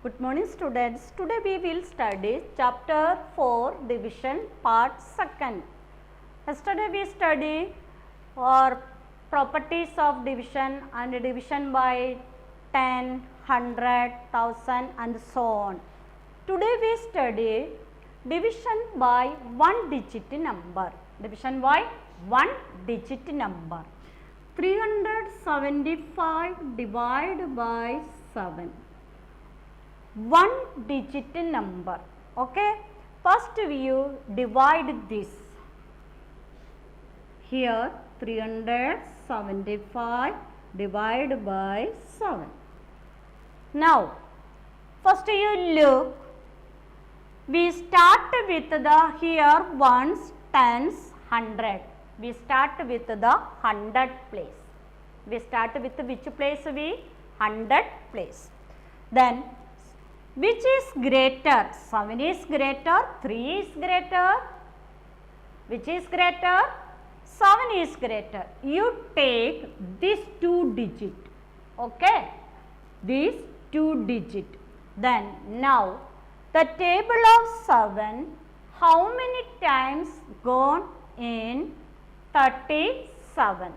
Good morning students. Today we will study chapter 4 division part 2nd. Yesterday we studied properties of division and division by 10, 100, 1000 and so on. Today we study division by one digit number. Division by one digit number. 375 divided by 7. One digit number. Okay, first you divide this. Here 375 divided by 7. Now first you look, we start with the here ones, tens, 100. We start with the 100 place. We start with which place? We 100 place. Then which is greater? 7 is greater, 3 is greater. Which is greater? 7 is greater. You take this 2 digit. Okay, this 2 digit. Then now the table of 7, how many times gone in 37?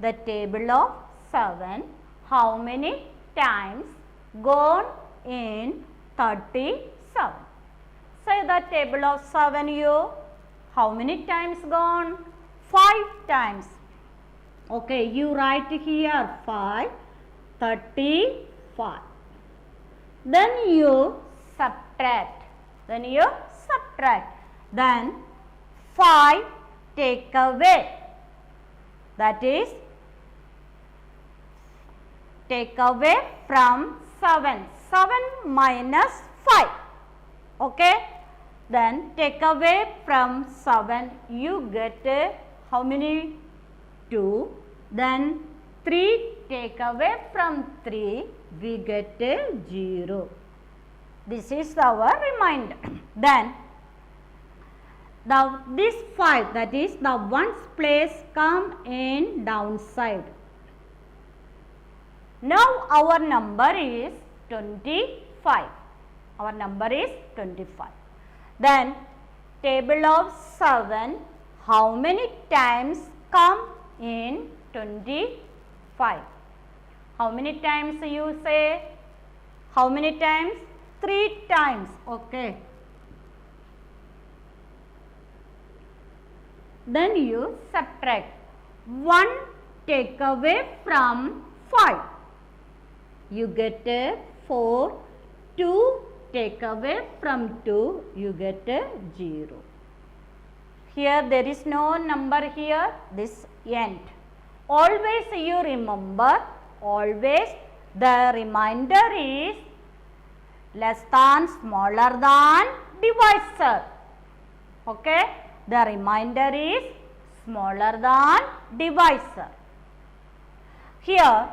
The table of 7, how many times gone in 37? Say the table of 7 you, how many times gone? 5 times. Okay, you write here 5, 35. Then you subtract. Then 5 take away. That is, take away from 7. 7 minus 5. Okay. Then take away from 7. You get how many? 2. Then 3 take away from 3. We get 0. This is our remainder. Then this 5, that is the ones place, come in downside. Now our number is 25. Our number is 25. Then table of 7, how many times come in 25? How many times you say? How many times? 3 times. Okay. Then you subtract. 1 take away from 5. You get 4. 2 take away from 2. You get 0. Here there is no number here. This end. Always you remember, always the remainder is less than, smaller than divisor. Okay. The remainder is smaller than divisor. Here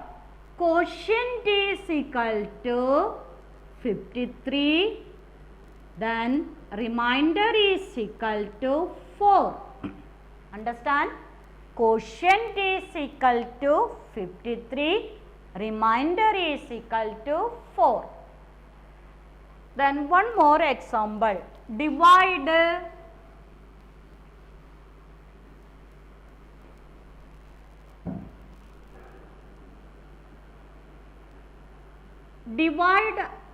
quotient is equal to 53. Then remainder is equal to 4. Understand? Quotient is equal to 53. Remainder is equal to 4. Then one more example. Divide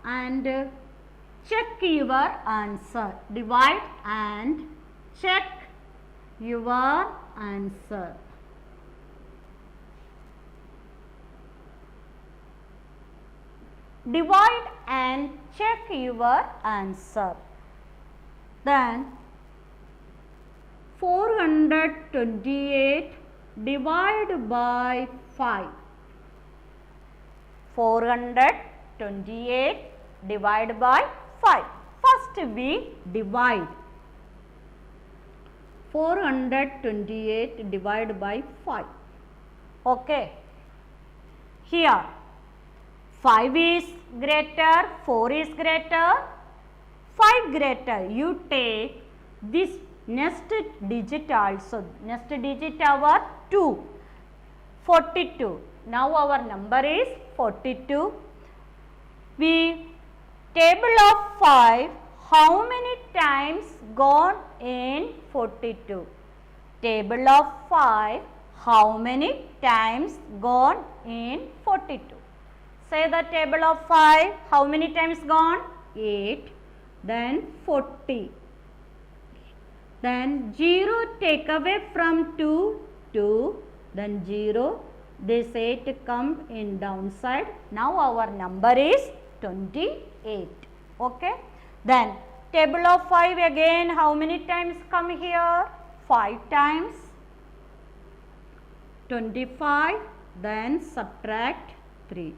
and check your answer. Divide and check your answer. Divide and check your answer. Then 428 divided by 5. 428 divided by 5. First we divide. 428 divided by 5. Okay. Here 5 is greater, 4 is greater, 5 greater. You take this next digit also. Next digit our 2. 42. Now our number is 42. We Table of 5, how many times gone in 42? Table of 5, how many times gone in 42? Say the table of 5, how many times gone? 8, then 40. Then 0 take away from 2, 2, then 0. This 8 come in downside. Now our number is 28. Okay. Then table of 5 again, how many times come here? 5 times. 25, then subtract 3.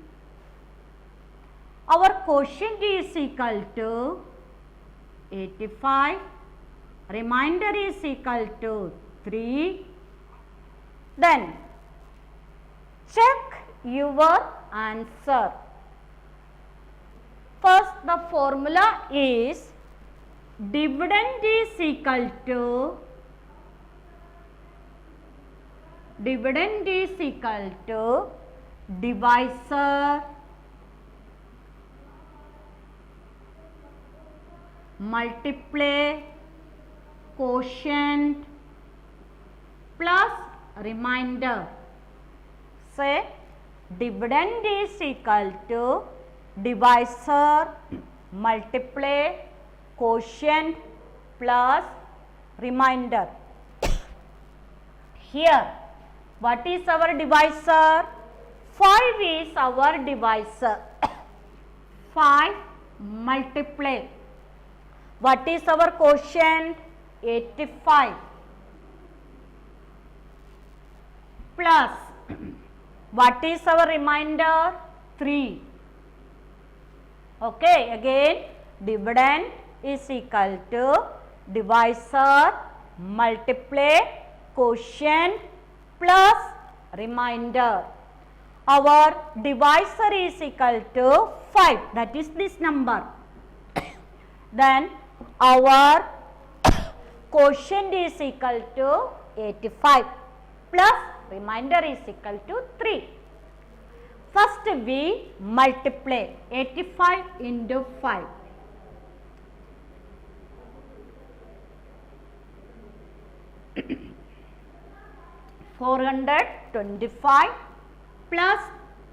Our quotient is equal to 85. Remainder is equal to 3. Then check your answer. First, the formula is dividend is equal to divisor multiply quotient plus remainder. Say dividend is equal to divisor multiply quotient plus remainder. Here, what is our divisor? 5 is our divisor. 5 multiply. What is our quotient? 85. Plus, what is our remainder? 3. Okay, again, dividend is equal to divisor multiply quotient plus remainder. Our divisor is equal to 5, that is this number. Then our quotient is equal to 85 plus remainder is equal to 3. First we multiply 85 into 5. $425 plus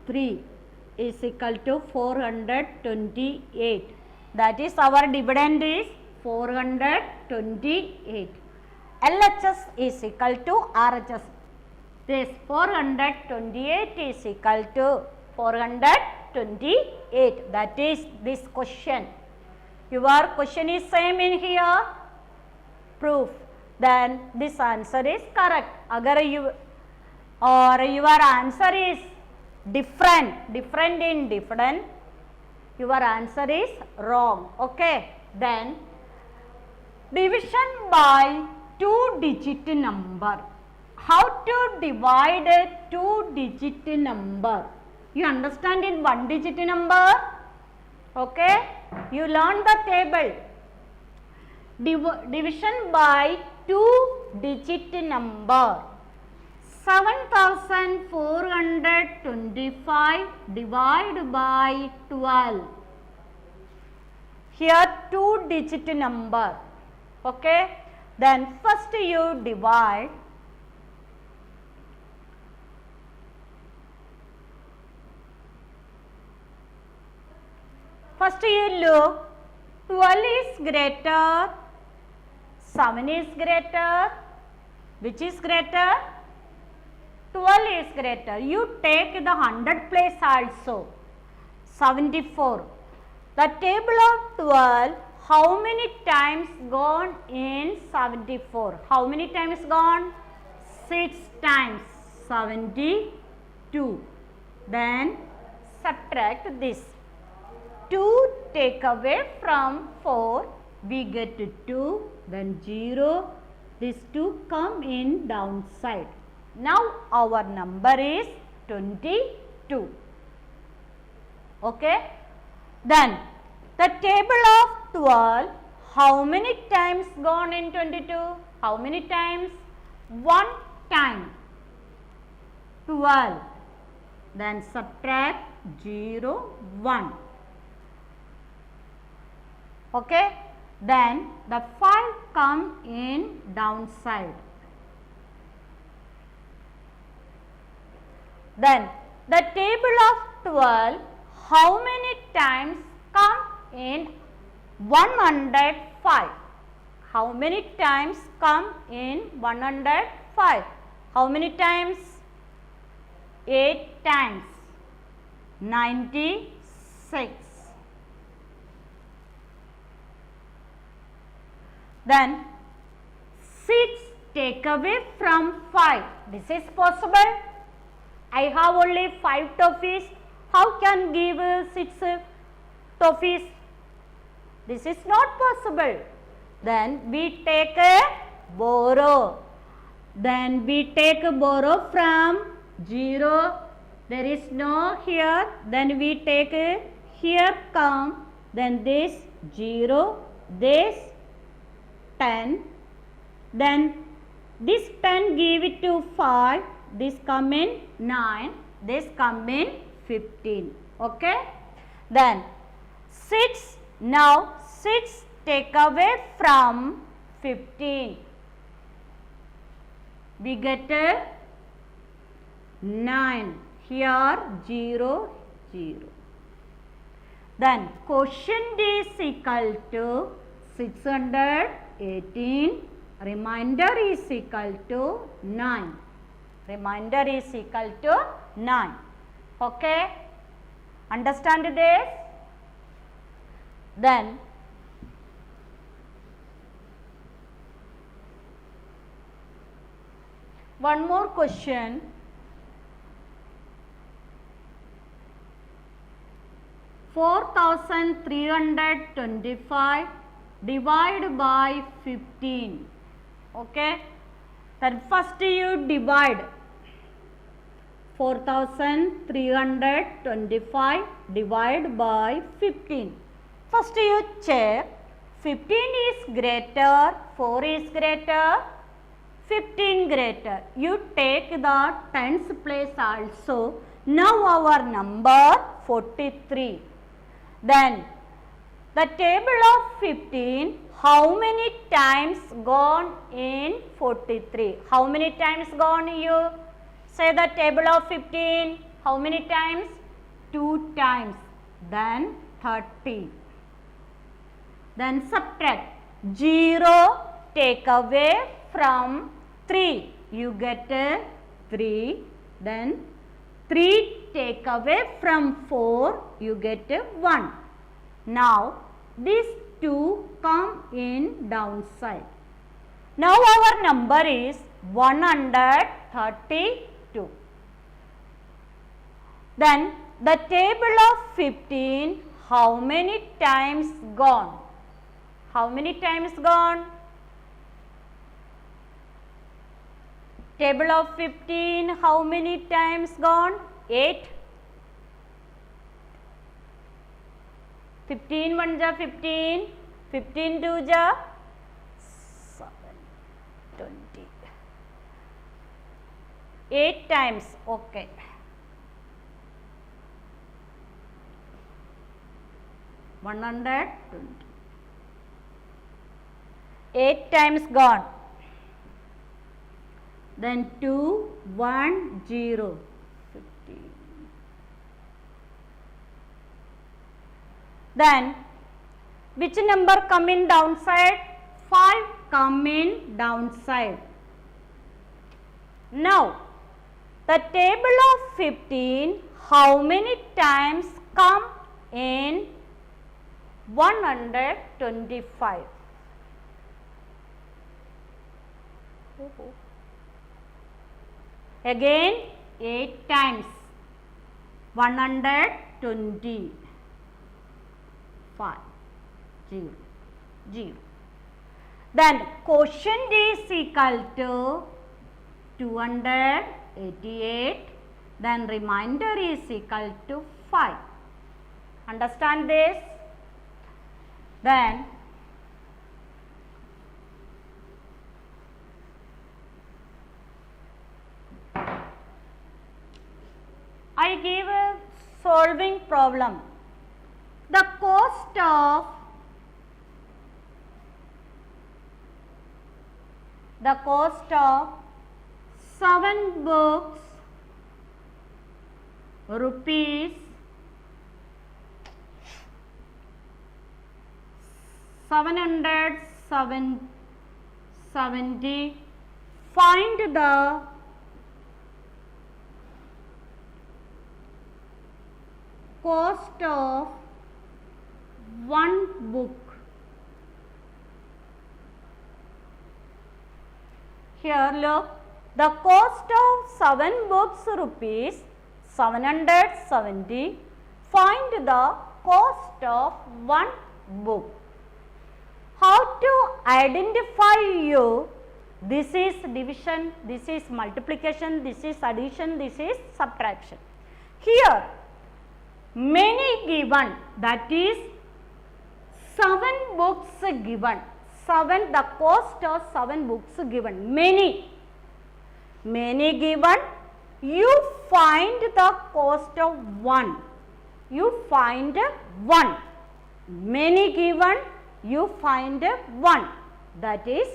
3 is equal to 428. That is our dividend is 428. LHS is equal to RHS. This 428 is equal to 428. That is this question. Your question is same in here. Proof. Then this answer is correct. Agar you or your answer is different in different, your answer is wrong. Okay. Then division by 2-digit number. How to divide a 2-digit number? You understand in 1-digit number? Okay. You learn the table. Division by 2-digit number. 7425 divided by 12. Here 2-digit number. Okay. Then first you divide. First you look. 12 is greater. 7 is greater. Which is greater? 12 is greater. You take the 100 place also. 74. The table of 12, how many times gone in 74? How many times gone? 6 times. 72. Then subtract this. 2 take away from 4. We get 2. Then 0. These 2 come in downside. Now our number is 22. Okay. Then the table of 12, how many times gone in 22? How many times? 1 time. 12. Then subtract 0, 1. Okay, then the 5 come in downside. Then the table of 12, how many times come in 105? How many times come in 105? How many times? 8 times. 96. Then 6 take away from 5. This is possible. I have only 5 toffees. How can give 6 toffees? This is not possible. Then we take a borrow. Then we take a borrow from 0. There is no here. Then we take a here come. Then this 0. This 10. Then this 10 give it to 5. This come in 9. This come in 15. Okay. Then 6. Now 6 take away from 15. We get a 9. Here 0, 0. Then quotient is equal to 618. Remainder is equal to 9. Remainder is equal to 9. Okay. Understand this? Then one more question. 4,325 divided by 15. Okay. Then first you divide 4,325 divided by 15. First you check 15 is greater, 4 is greater, 15 greater. You take the tens place also. Now our number 43. Then the table of 15, how many times gone in 43? How many times gone? You say the table of 15. How many times? 2 times. Then 30. Then subtract. 0 take away from 3. You get 3. Then 3 take away from 4. You get 1. Now these 2 come in downside. Now our number is 132. Then the table of 15, how many times gone? How many times gone? Table of 15, how many times gone? 8. 15 1 ja 15, 15 2 ja 7, 20. 8 times, okay. $120. 8 times gone. Then 2, 1, 0, 15. Then which number come in downside? 5 come in downside. Now the table of 15, how many times come in 125? Again 8 times. 120. 5, 0, 0. Then quotient is equal to 288. Then remainder is equal to 5. Understand this? Then I give a solving problem. The cost of the cost of 7 books rupees 770. Find the cost of one book. Here look, the cost of 7 books rupees 770. Find the cost of one book. How to identify you? This is division, this is multiplication, this is addition, this is subtraction. Here many given, that is 7 books given. 7, the cost of 7 books given. Many given, you find the cost of 1. You find 1. Many given, you find 1. That is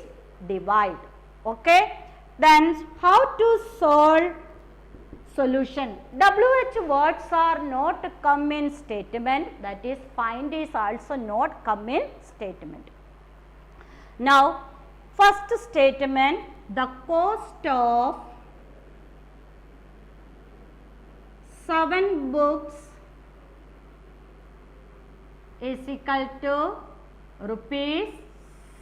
divide. Okay. Then how to solve solution? WH words are not come in statement. That is find is also not come in statement. Now first statement, the cost of 7 books is equal to rupees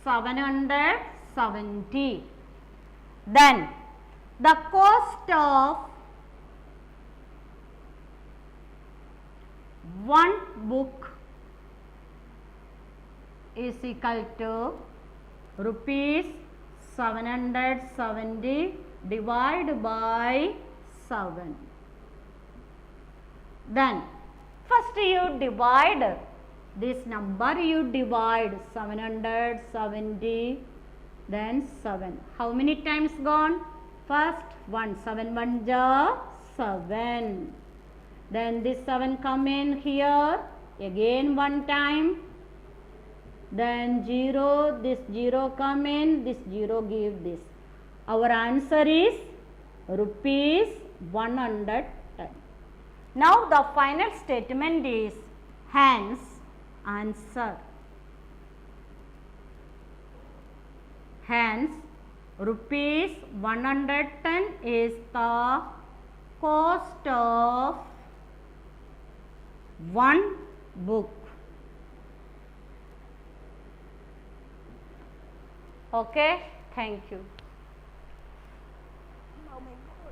770. Then the cost of one book is equal to rupees 770 divided by 7. Then first you divide this number, you divide 770, then 7. How many times gone? First 1, 7 1 ja 7. Then this 7 come in here, again 1 time. Then 0, this 0 come in, this 0 give this. Our answer is rupees 110. Now the final statement is hence answer. Hence rupees 110 is the cost of one book. Okay, thank you. Oh my God.